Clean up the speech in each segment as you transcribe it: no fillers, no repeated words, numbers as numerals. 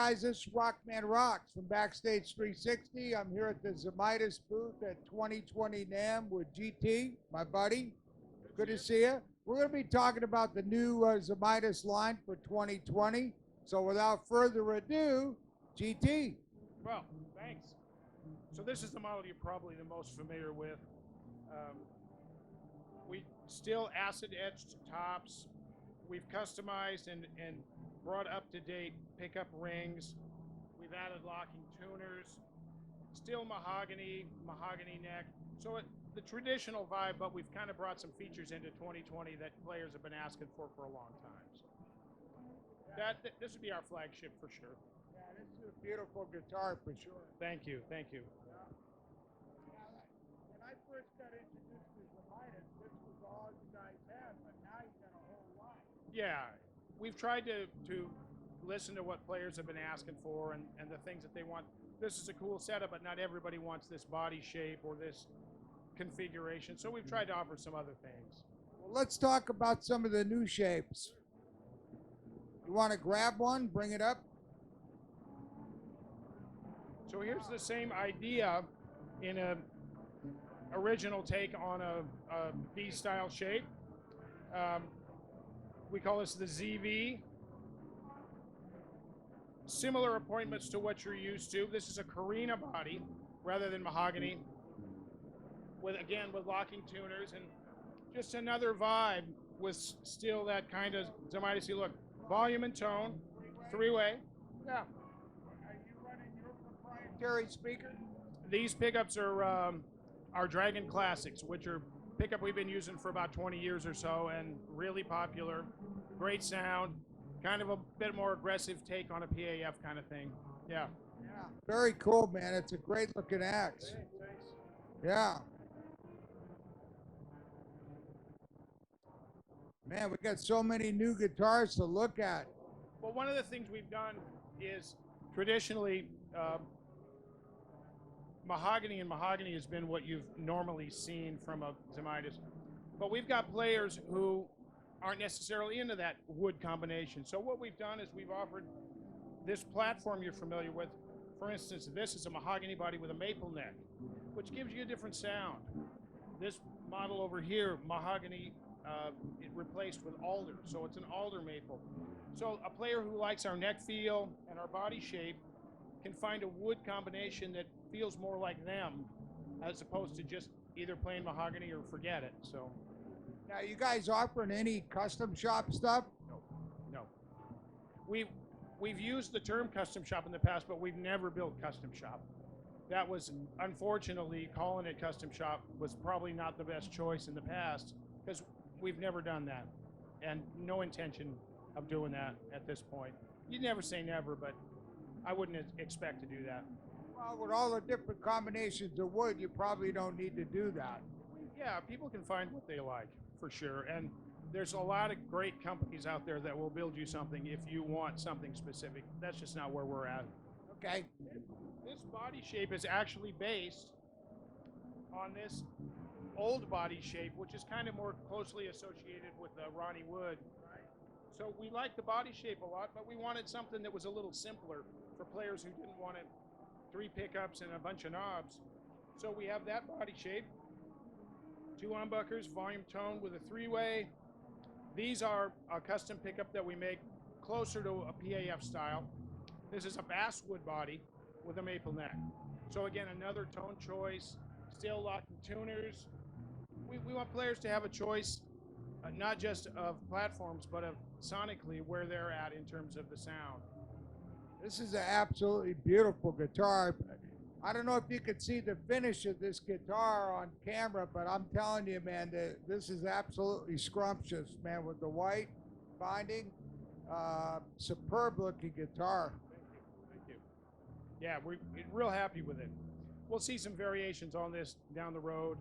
guys, this is Rockman Rocks from Backstage 360. I'm here at the Zemaitis booth at 2020 NAMM with GT, my buddy. Good to see you. We're going to be talking about the new Zemaitis line for 2020. So without further ado, GT. Well, thanks. So this is the model you're probably the most familiar with. We still acid etched tops. We've customized and brought up-to-date pickup rings. We've added locking tuners, still mahogany neck. So the traditional vibe, but we've kind of brought some features into 2020 that players have been asking for a long time. So this would be our flagship for sure. Yeah, this is a beautiful guitar for sure. Thank you, thank you. When I first got introduced to Zemaitis, this was all you guys had, but now you got a whole lot. Yeah, we've tried to listen to what players have been asking for and the things that they want. This is a cool setup, but not everybody wants this body shape or this configuration, so we've tried to offer some other things. Well, let's talk about some of the new shapes. You want to grab one, bring it up? So here's the same idea in a original take on a V-style shape. We call this the ZV. Similar appointments to what you're used to. This is a Carina body rather than mahogany, with locking tuners, and just another vibe with still that kind of Zemaitis look. Volume and tone, three-way. Yeah. Are you running your proprietary speaker? These pickups are our Dragon Classics, which are pickup we've been using for about 20 years or so, and really popular. Great sound, kind of a bit more aggressive take on a PAF kind of thing. Yeah. Yeah. Very cool, man. It's a great looking axe. Thanks. Yeah. Man, we got so many new guitars to look at. Well, one of the things we've done is traditionally mahogany has been what you've normally seen from a Zemaitis. But we've got players who aren't necessarily into that wood combination. So what we've done is we've offered this platform you're familiar with. For instance, this is a mahogany body with a maple neck, which gives you a different sound. This model over here, mahogany, it replaced with alder, so it's an alder maple. So a player who likes our neck feel and our body shape can find a wood combination that feels more like them, as opposed to just either plain mahogany or forget it. So now, you guys offering any custom shop stuff? No. We've used the term custom shop in the past, but we've never built custom shop. That was, unfortunately, calling it custom shop was probably not the best choice in the past, because we've never done that, and no intention of doing that at this point. You'd never say never, but I wouldn't expect to do that. Well, with all the different combinations of wood, you probably don't need to do that. Yeah, people can find what they like, for sure, and there's a lot of great companies out there that will build you something if you want something specific. That's just not where we're at. Okay. This body shape is actually based on this old body shape, which is kind of more closely associated with Ronnie Wood. So we like the body shape a lot, but we wanted something that was a little simpler for players who didn't want 3 pickups and a bunch of knobs. So we have that body shape, 2 humbuckers, volume tone with a 3-way. These are a custom pickup that we make closer to a PAF style. This is a basswood body with a maple neck. So again, another tone choice, still locking tuners. We want players to have a choice, not just of platforms, but of sonically where they're at in terms of the sound. This is an absolutely beautiful guitar. I don't know if you could see the finish of this guitar on camera, but I'm telling you, man, this is absolutely scrumptious, man, with the white binding. Superb looking guitar. Thank you. Yeah, we're real happy with it. We'll see some variations on this down the road.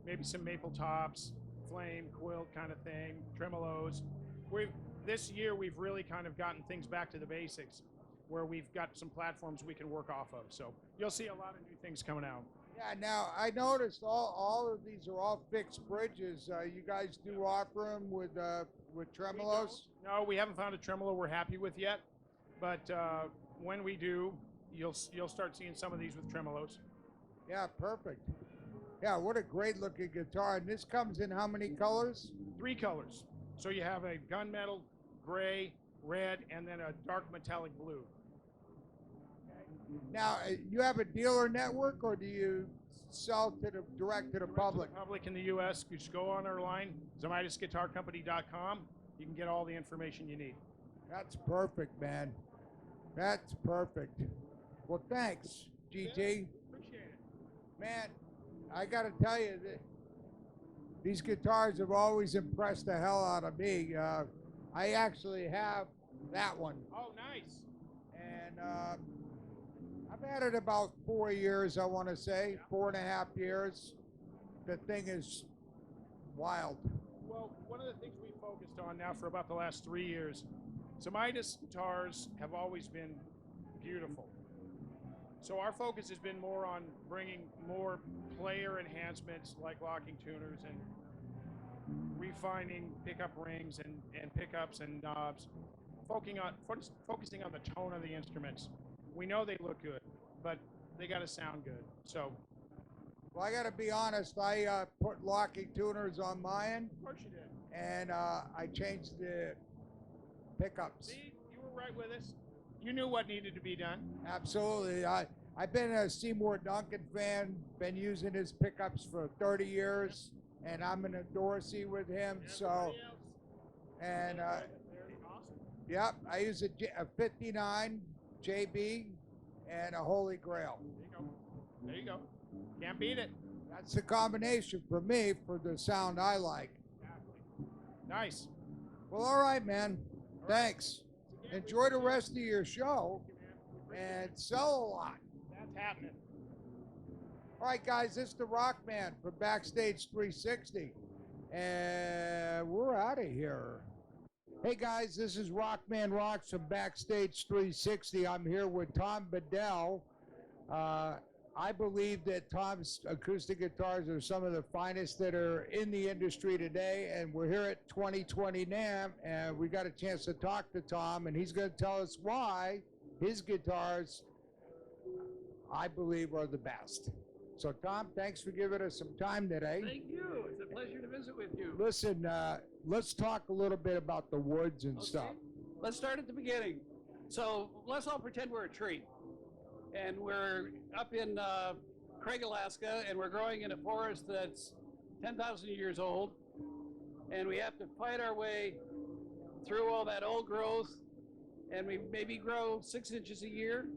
Maybe some maple tops, flame, quilt kind of thing, tremolos. This year we've really kind of gotten things back to the basics, where we've got some platforms we can work off of. So you'll see a lot of new things coming out. Yeah, now I noticed all of these are all fixed bridges. You guys do offer them with tremolos? No, we haven't found a tremolo we're happy with yet, but when we do, you'll start seeing some of these with tremolos. Yeah, perfect. Yeah, what a great looking guitar. And this comes in how many colors? 3 colors. So you have a gunmetal, gray, red, and then a dark metallic blue. Now, you have a dealer network, or do you sell to the direct to the public? Public in the U.S. You just go on our line, ZemaitisGuitarCompany.com. You can get all the information you need. That's perfect, man. That's perfect. Well, thanks, GT. Appreciate it. Man, I got to tell you that these guitars have always impressed the hell out of me. I actually have that one. Oh, nice. And I've had it about 4 years, I want to say, 4.5 years. The thing is wild. Well, one of the things we focused on now for about the last 3 years, Zemaitis guitars have always been beautiful. So our focus has been more on bringing more player enhancements like locking tuners and refining pickup rings and pickups and knobs, focusing on the tone of the instruments. We know they look good, but they got to sound good. So, well, I got to be honest. I put locking tuners on mine, of course you did. and I changed the pickups. See, you were right with us. You knew what needed to be done. Absolutely. I've been a Seymour Duncan fan. Been using his pickups for 30 years, and I'm in a Dorsey with him. So, and awesome. yep, I use a 59 JB and a Holy Grail. There you go. There you go. Can't beat it. That's the combination for me for the sound I like. Exactly. Nice. Well, all right, man. Thanks. Enjoy the rest of your show and sell a lot. That's happening. All right, guys, this is the Rock Man from Backstage 360, and we're out of here. Hey, guys, this is Rockman Rocks from Backstage 360. I'm here with Tom Bedell. I believe that Tom's acoustic guitars are some of the finest that are in the industry today, and we're here at 2020 NAMM, and we got a chance to talk to Tom, and he's going to tell us why his guitars, I believe, are the best. So, Tom, thanks for giving us some time today. Thank you. It's a pleasure to visit with you. Listen, let's talk a little bit about the woods and stuff. Let's start at the beginning. So let's all pretend we're a tree. And we're up in Craig, Alaska, and we're growing in a forest that's 10,000 years old. And we have to fight our way through all that old growth, and we maybe grow 6 inches a year.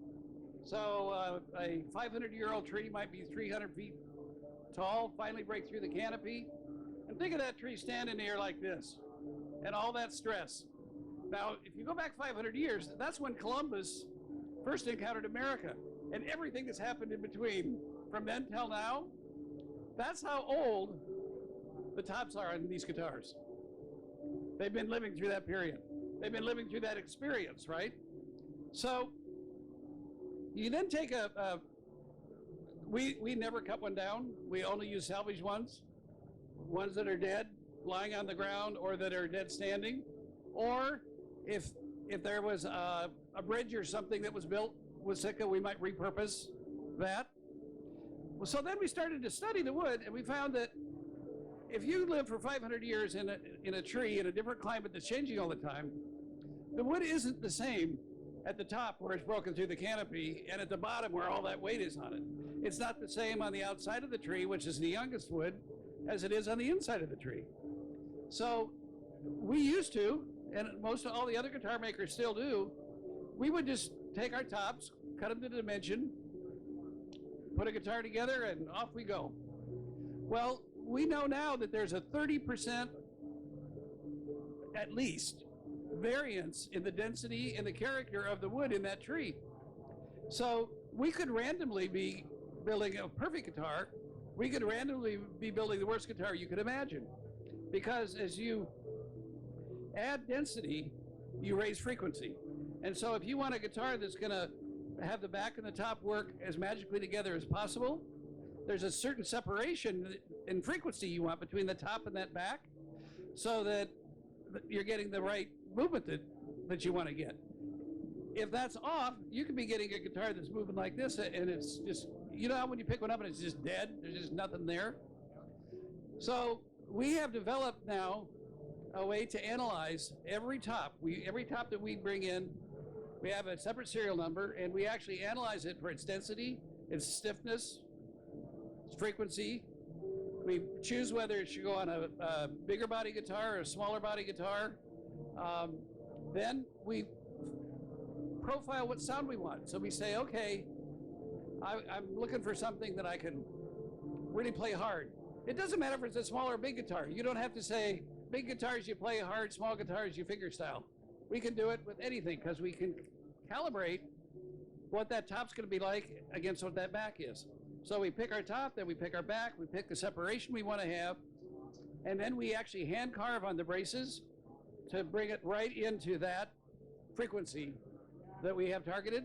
So a 500-year-old tree might be 300 feet tall, finally break through the canopy. And think of that tree standing here like this, and all that stress. Now, if you go back 500 years, that's when Columbus first encountered America, and everything that's happened in between from then till now. That's how old the tops are on these guitars. They've been living through that period. They've been living through that experience, right? So you then take we never cut one down. We only use salvage ones that are dead, lying on the ground, or that are dead standing. Or if there was a bridge or something that was built with Sitka, we might repurpose that. Well, so then we started to study the wood, and we found that if you live for 500 years in a tree in a different climate that's changing all the time, the wood isn't the same at the top where it's broken through the canopy and at the bottom where all that weight is on it. It's not the same on the outside of the tree, which is the youngest wood, as it is on the inside of the tree. So we used to, and most of all the other guitar makers still do, we would just take our tops, cut them to dimension, put a guitar together, and off we go. Well, we know now that there's a 30% at least variance in the density and the character of the wood in that tree. So we could randomly be building a perfect guitar. We could randomly be building the worst guitar you could imagine. Because as you add density, you raise frequency. And so if you want a guitar that's going to have the back and the top work as magically together as possible, there's a certain separation in frequency you want between the top and that back, so that you're getting the right movement that you want to get. if that's off, you could be getting a guitar that's moving like this, and it's just, you know how when you pick one up and it's just dead? There's just nothing there. So we have developed now a way to analyze every top. Every top that we bring in, we have a separate serial number, and we actually analyze it for its density, its stiffness, its frequency. We choose whether it should go on a bigger body guitar or a smaller body guitar. Then we profile what sound we want. So we say, okay, I'm looking for something that I can really play hard. It doesn't matter if it's a small or big guitar. You don't have to say, big guitars you play hard, small guitars you fingerstyle. We can do it with anything because we can calibrate what that top's going to be like against what that back is. So we pick our top, then we pick our back, we pick the separation we want to have, and then we actually hand carve on the braces to bring it right into that frequency that we have targeted.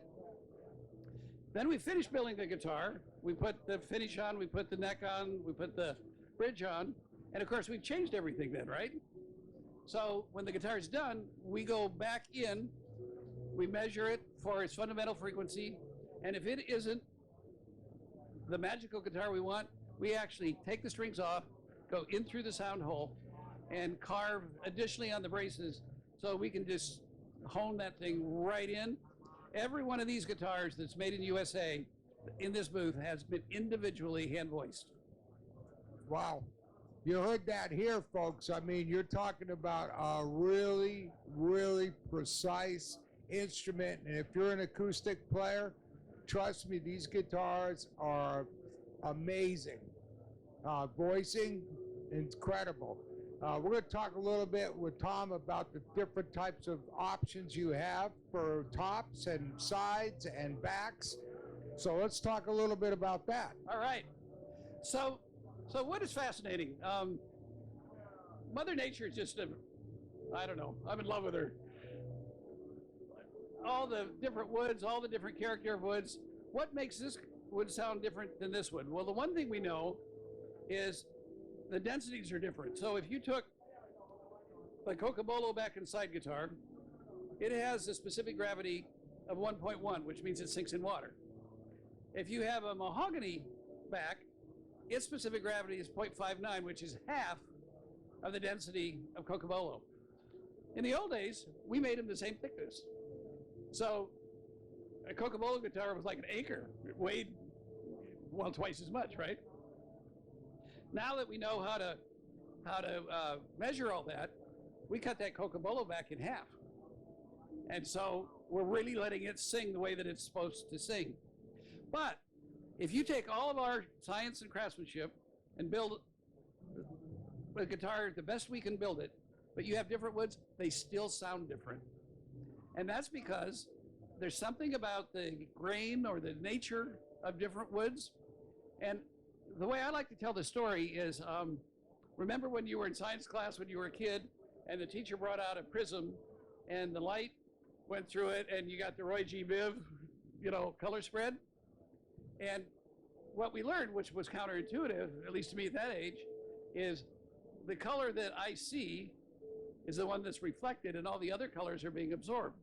Then we finish building the guitar. We put the finish on, we put the neck on, we put the bridge on, and of course we've changed everything then, right? So when the guitar is done, we go back in, we measure it for its fundamental frequency, and if it isn't the magical guitar we want, we actually take the strings off, go in through the sound hole, and carve additionally on the braces so we can just hone that thing right in. Every one of these guitars that's made in USA in this booth has been individually hand voiced. Wow. You heard that here, folks. I mean, you're talking about a really, really precise instrument. And if you're an acoustic player, trust me, these guitars are amazing. Voicing, incredible. We're going to talk a little bit with Tom about the different types of options you have for tops and sides and backs. So let's talk a little bit about that. All right. So what is fascinating? Mother Nature is just I don't know, I'm in love with her. All the different woods, all the different character of woods. What makes this wood sound different than this wood? Well, the one thing we know is the densities are different. So if you took the Cocobolo back and side guitar, it has a specific gravity of 1.1, which means it sinks in water. If you have a mahogany back, its specific gravity is 0.59, which is half of the density of Cocobolo. In the old days, we made them the same thickness. So a Cocobolo guitar was like an acre. It weighed, well, twice as much, right? Now that we know how to measure all that, we cut that Cocobolo back in half. And so we're really letting it sing the way that it's supposed to sing. But if you take all of our science and craftsmanship and build a guitar the best we can build it, but you have different woods, they still sound different. And that's because there's something about the grain or the nature of different woods. And the way I like to tell the story is, remember when you were in science class when you were a kid and the teacher brought out a prism and the light went through it and you got the Roy G. Biv, color spread? And what we learned, which was counterintuitive, at least to me at that age, is the color that I see is the one that's reflected and all the other colors are being absorbed.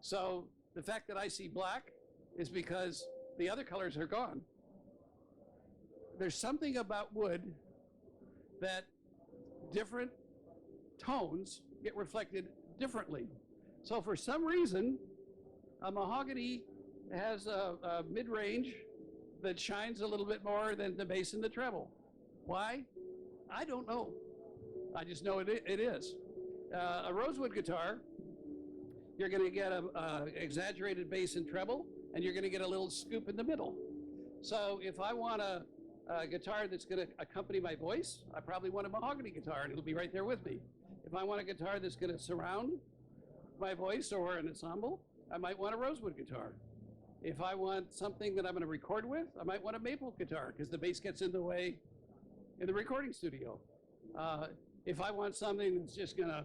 So the fact that I see black is because the other colors are gone. There's something about wood that different tones get reflected differently. So for some reason, a mahogany has a mid-range that shines a little bit more than the bass and the treble. Why? I don't know. I just know it is. A rosewood guitar, you're going to get a exaggerated bass and treble, and you're going to get a little scoop in the middle. So if I want a guitar that's going to accompany my voice, I probably want a mahogany guitar, and it'll be right there with me. If I want a guitar that's going to surround my voice or an ensemble, I might want a rosewood guitar. If I want something that I'm going to record with, I might want a maple guitar because the bass gets in the way in the recording studio. If I want something that's just going to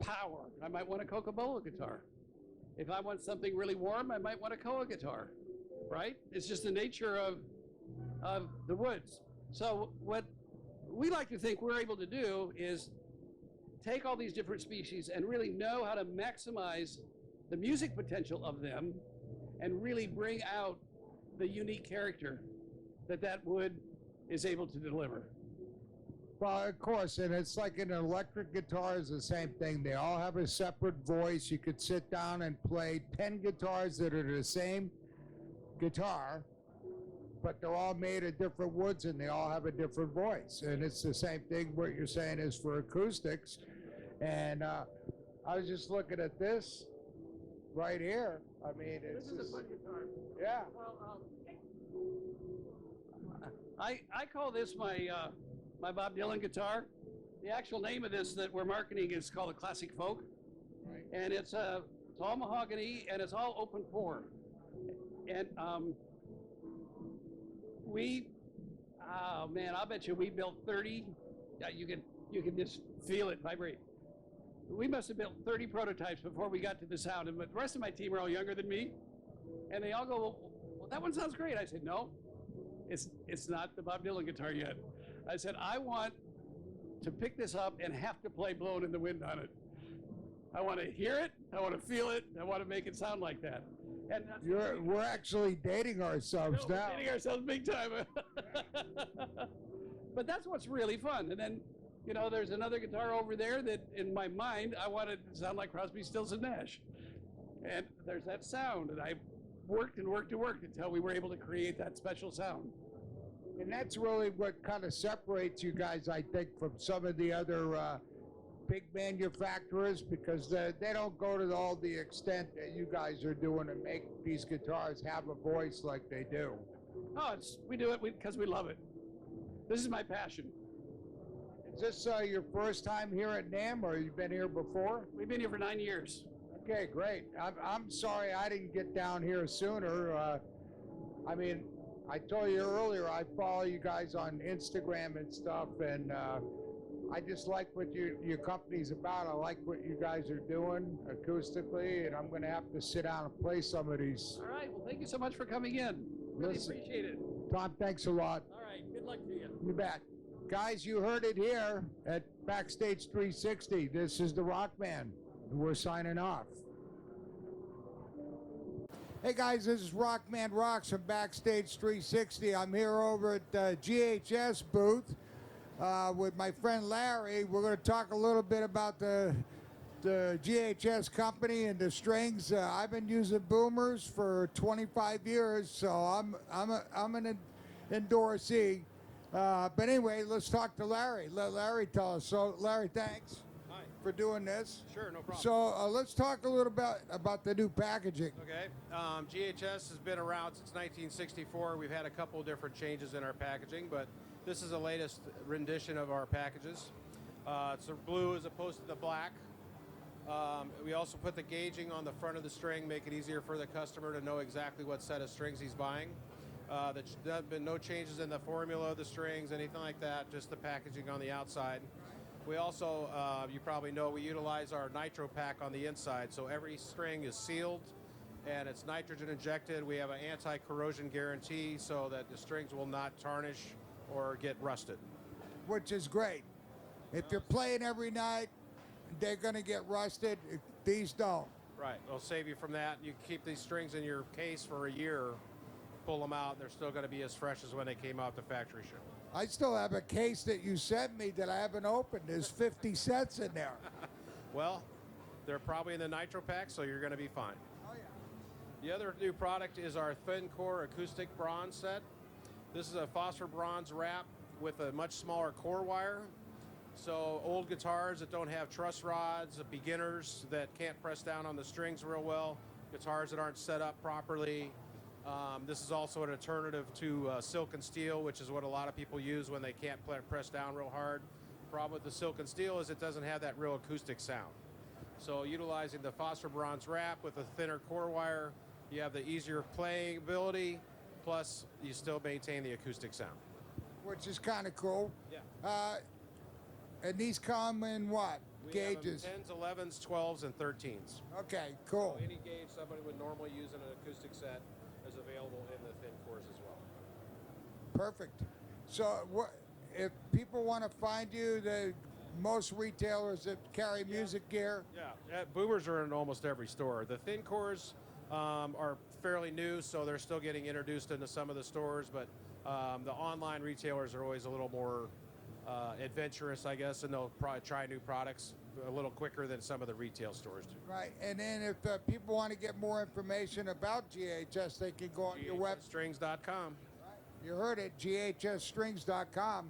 power, I might want a Cocobolo guitar. If I want something really warm, I might want a Koa guitar, right? It's just the nature of the woods. So what we like to think we're able to do is take all these different species and really know how to maximize the music potential of them and really bring out the unique character that wood is able to deliver. Well, of course, and it's like an electric guitar is the same thing. They all have a separate voice. You could sit down and play 10 guitars that are the same guitar, but they're all made of different woods and they all have a different voice. And it's the same thing what you're saying is for acoustics. And I was just looking at this right here. I mean, it's This is a fun guitar. yeah. Well, I call this my my Bob Dylan guitar. The actual name of this that we're marketing is called a Classic Folk, Right. and it's all mahogany and it's all open pore. And oh man, I'll bet you we built 30. Yeah, you can just feel it vibrate. We must have built 30 prototypes before we got to the sound, and the rest of my team are all younger than me, and they all go, well, that one sounds great. I said, no, it's not the Bob Dylan guitar yet. I said, I want to pick this up and have to play Blowin' in the Wind on it. I want to hear it, I want to feel it, I want to make it sound like that. And that's We're actually dating ourselves no, now. we're dating ourselves big time. But that's what's really fun. And then, you know, there's another guitar over there that in my mind, I wanted to sound like Crosby, Stills, and Nash. And there's that sound. And I worked and worked and worked until we were able to create that special sound. And that's really what kind of separates you guys, I think, from some of the other big manufacturers, because they don't go to all the extent that you guys are doing to make these guitars have a voice like they do. Oh, we do it because we love it. This is my passion. Is this your first time here at NAMM, or you've been here before? We've been here for 9 years. Okay, great. I'm sorry I didn't get down here sooner. I mean, I told you earlier, I follow you guys on Instagram and stuff, and I just like what your company's about. I like what you guys are doing acoustically, and I'm going to have to sit down and play some of these. All right. Well, thank you so much for coming in. Really Listen. appreciate it. Tom, thanks a lot. All right. Good luck to you. You bet. Guys, you heard it here at Backstage 360. This is the Rock Man. We're signing off. Hey guys, this is Rockman Rocks from Backstage 360. I'm here over at the GHS booth with my friend Larry. We're going to talk a little bit about the GHS company and the strings. I've been using boomers for 25 years, so I'm an endorsee. But anyway, let's talk to Larry. Let Larry tell us. So, Larry, thanks for doing this. Sure, no problem. So let's talk a little bit about the new packaging. Okay, GHS has been around since 1964. We've had a couple of different changes in our packaging, but this is the latest rendition of our packages. It's a blue as opposed to the black. We also put the gauging on the front of the string, make it easier for the customer to know exactly what set of strings he's buying. There have been no changes in the formula of the strings, anything like that, just the packaging on the outside. We also, you probably know, we utilize our nitro pack on the inside, so every string is sealed and it's nitrogen injected. We have an anti-corrosion guarantee so that the strings will not tarnish or get rusted. Which is great. If you're playing every night, they're going to get rusted. These don't. Right, it'll save you from that. You can keep these strings in your case for a year, pull them out, and they're still going to be as fresh as when they came out the factory ship. I still have a case that you sent me that I haven't opened. There's 50 sets in there. Well, they're probably in the nitro pack, so you're going to be fine. Oh, yeah. The other new product is our thin core acoustic bronze set. This is a phosphor bronze wrap with a much smaller core wire. So old guitars that don't have truss rods, beginners that can't press down on the strings real well, guitars that aren't set up properly. This is also an alternative to silk and steel, which is what a lot of people use when they can't press down real hard. The problem with the silk and steel is it doesn't have that real acoustic sound. So utilizing the phosphor bronze wrap with a thinner core wire, you have the easier playing ability, plus you still maintain the acoustic sound. Which is kind of cool. Yeah. And these come in what? We Gauges? have 10s, 11s, 12s, and 13s. Okay, cool. So any gauge somebody would normally use in an acoustic set is available in the thin cores as well. Perfect. So what if people want to find you, most retailers that carry music gear. Yeah, boomers are in almost every store. The thin cores are fairly new, so they're still getting introduced into some of the stores, but the online retailers are always a little more adventurous, I guess, and they'll probably try new products a little quicker than some of the retail stores do. Right, and then if people want to get more information about GHS, they can go on your website. GHSstrings.com. You heard it, GHSstrings.com.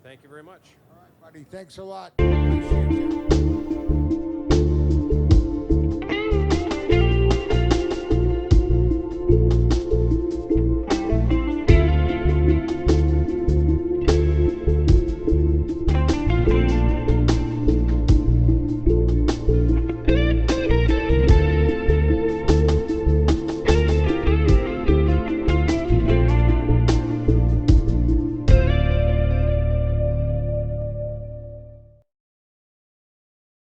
Thank you very much. All right, buddy, thanks a lot. Appreciate you.